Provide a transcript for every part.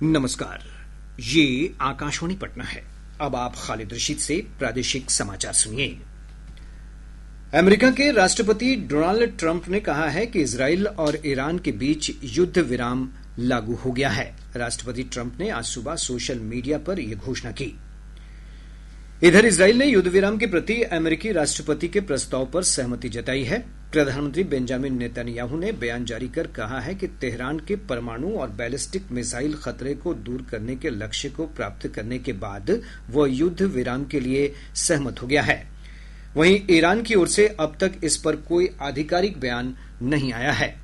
नमस्कार, ये आकाशवाणी पटना है। अब आप खालिद रशीद से प्रादेशिक समाचार सुनिए। अमेरिका के राष्ट्रपति डोनाल्ड ट्रंप ने कहा है कि इजराइल और ईरान के बीच युद्ध विराम लागू हो गया है। राष्ट्रपति ट्रंप ने आज सुबह सोशल मीडिया पर यह घोषणा की। इधर इजराइल ने युद्ध विराम के प्रति अमेरिकी राष्ट्रपति के प्रस्ताव पर सहमति जताई है। प्रधानमंत्री बेंजामिन नेतन्याहू ने बयान जारी कर कहा है कि तेहरान के परमाणु और बैलिस्टिक मिसाइल खतरे को दूर करने के लक्ष्य को प्राप्त करने के बाद वह युद्ध विराम के लिए सहमत हो गया है। वहीं ईरान की ओर से अब तक इस पर कोई आधिकारिक बयान नहीं आया है।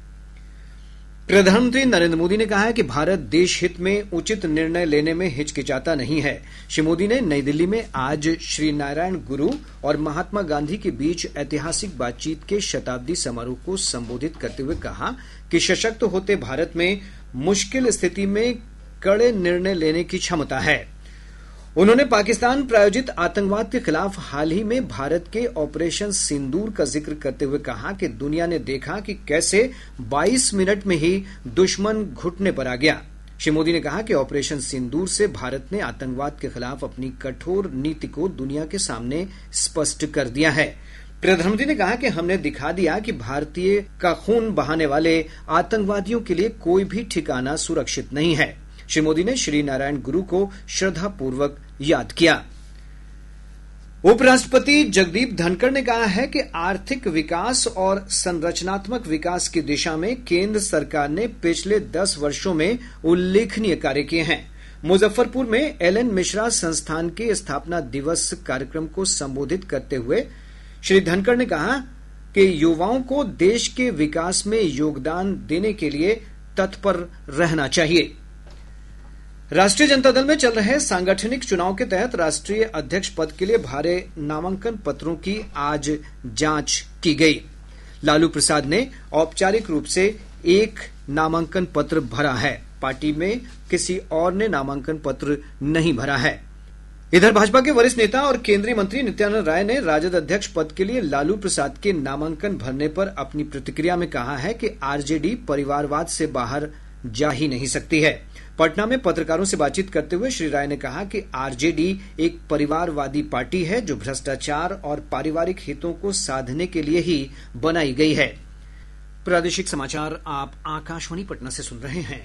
प्रधानमंत्री नरेंद्र मोदी ने कहा है कि भारत देश हित में उचित निर्णय लेने में हिचकिचाता नहीं है। श्री मोदी ने नई दिल्ली में आज श्री नारायण गुरु और महात्मा गांधी के बीच ऐतिहासिक बातचीत के शताब्दी समारोह को संबोधित करते हुए कहा कि सशक्त होते भारत में मुश्किल स्थिति में कड़े निर्णय लेने की क्षमता है। उन्होंने पाकिस्तान प्रायोजित आतंकवाद के खिलाफ हाल ही में भारत के ऑपरेशन सिंदूर का जिक्र करते हुए कहा कि दुनिया ने देखा कि कैसे 22 मिनट में ही दुश्मन घुटने पर आ गया। श्री मोदी ने कहा कि ऑपरेशन सिंदूर से भारत ने आतंकवाद के खिलाफ अपनी कठोर नीति को दुनिया के सामने स्पष्ट कर दिया है। प्रधानमंत्री ने कहा कि हमने दिखा दिया कि भारतीय का खून बहाने वाले आतंकवादियों के लिए कोई भी ठिकाना सुरक्षित नहीं है। श्री मोदी ने श्री नारायण गुरु को श्रद्धापूर्वक याद किया। उपराष्ट्रपति जगदीप धनखड़ ने कहा है कि आर्थिक विकास और संरचनात्मक विकास की दिशा में केंद्र सरकार ने पिछले 10 वर्षों में उल्लेखनीय कार्य किए हैं। मुजफ्फरपुर में एल.एन. मिश्रा संस्थान के स्थापना दिवस कार्यक्रम को संबोधित करते हुए श्री धनखड़ ने कहा कि युवाओं को देश के विकास में योगदान देने के लिए तत्पर रहना चाहिए। राष्ट्रीय जनता दल में चल रहे सांगठनिक चुनाव के तहत राष्ट्रीय अध्यक्ष पद के लिए भरे नामांकन पत्रों की आज जांच की गई। लालू प्रसाद ने औपचारिक रूप से एक नामांकन पत्र भरा है। पार्टी में किसी और ने नामांकन पत्र नहीं भरा है। इधर भाजपा के वरिष्ठ नेता और केंद्रीय मंत्री नित्यानंद राय ने राजद अध्यक्ष पद के लिए लालू प्रसाद के नामांकन भरने पर अपनी प्रतिक्रिया में कहा है कि आरजेडी परिवारवाद से बाहर जा ही नहीं सकती है। पटना में पत्रकारों से बातचीत करते हुए श्री राय ने कहा कि आरजेडी एक परिवारवादी पार्टी है जो भ्रष्टाचार और पारिवारिक हितों को साधने के लिए ही बनाई गई है। प्रादेशिक समाचार आप आकाशवाणी पटना से सुन रहे हैं।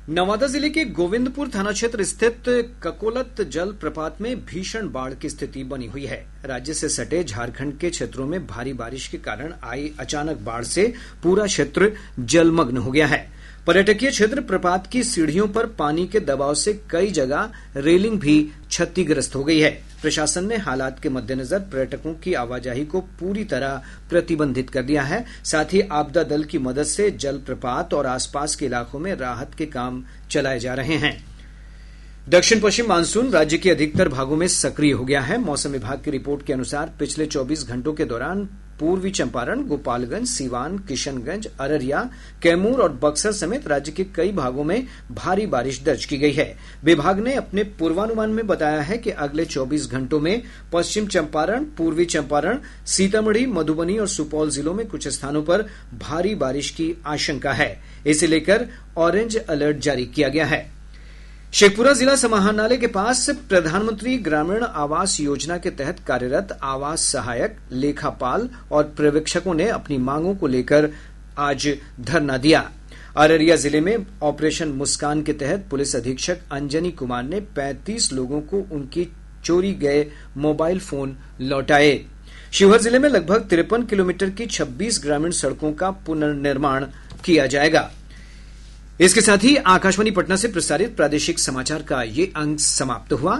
नवादा जिले के गोविंदपुर थाना क्षेत्र स्थित ककोलत जल प्रपात में भीषण बाढ़ की स्थिति बनी हुई है। राज्य से सटे झारखंड के क्षेत्रों में भारी बारिश के कारण आई अचानक बाढ़ से पूरा क्षेत्र जलमग्न हो गया है। पर्यटकीय क्षेत्र प्रपात की सीढ़ियों पर पानी के दबाव से कई जगह रेलिंग भी क्षतिग्रस्त हो गई है। प्रशासन ने हालात के मद्देनजर पर्यटकों की आवाजाही को पूरी तरह प्रतिबंधित कर दिया है। साथ ही आपदा दल की मदद से जल प्रपात और आसपास के इलाकों में राहत के काम चलाए जा रहे हैं। दक्षिण पश्चिम मानसून राज्य के अधिकतर भागों में सक्रिय हो गया है। मौसम विभाग की रिपोर्ट के अनुसार पिछले 24 घंटों के दौरान पूर्वी चंपारण, गोपालगंज, सीवान, किशनगंज, अररिया, कैमूर और बक्सर समेत राज्य के कई भागों में भारी बारिश दर्ज की गई है। विभाग ने अपने पूर्वानुमान में बताया है कि अगले 24 घंटों में पश्चिम चंपारण, पूर्वी चंपारण, सीतामढ़ी, मधुबनी और सुपौल जिलों में कुछ स्थानों पर भारी बारिश की आशंका है। इसे लेकर ऑरेंज अलर्ट जारी किया गया है। शेखपुरा जिला समाहरणालय के पास प्रधानमंत्री ग्रामीण आवास योजना के तहत कार्यरत आवास सहायक, लेखापाल और पर्यवेक्षकों ने अपनी मांगों को लेकर आज धरना दिया। अररिया जिले में ऑपरेशन मुस्कान के तहत पुलिस अधीक्षक अंजनी कुमार ने 35 लोगों को उनकी चोरी गए मोबाइल फोन लौटाए। शिवहर जिले में लगभग 53 किलोमीटर की 26 ग्रामीण सड़कों का पुनर्निर्माण किया जाएगा। इसके साथ ही आकाशवाणी पटना से प्रसारित प्रादेशिक समाचार का ये अंक समाप्त हुआ।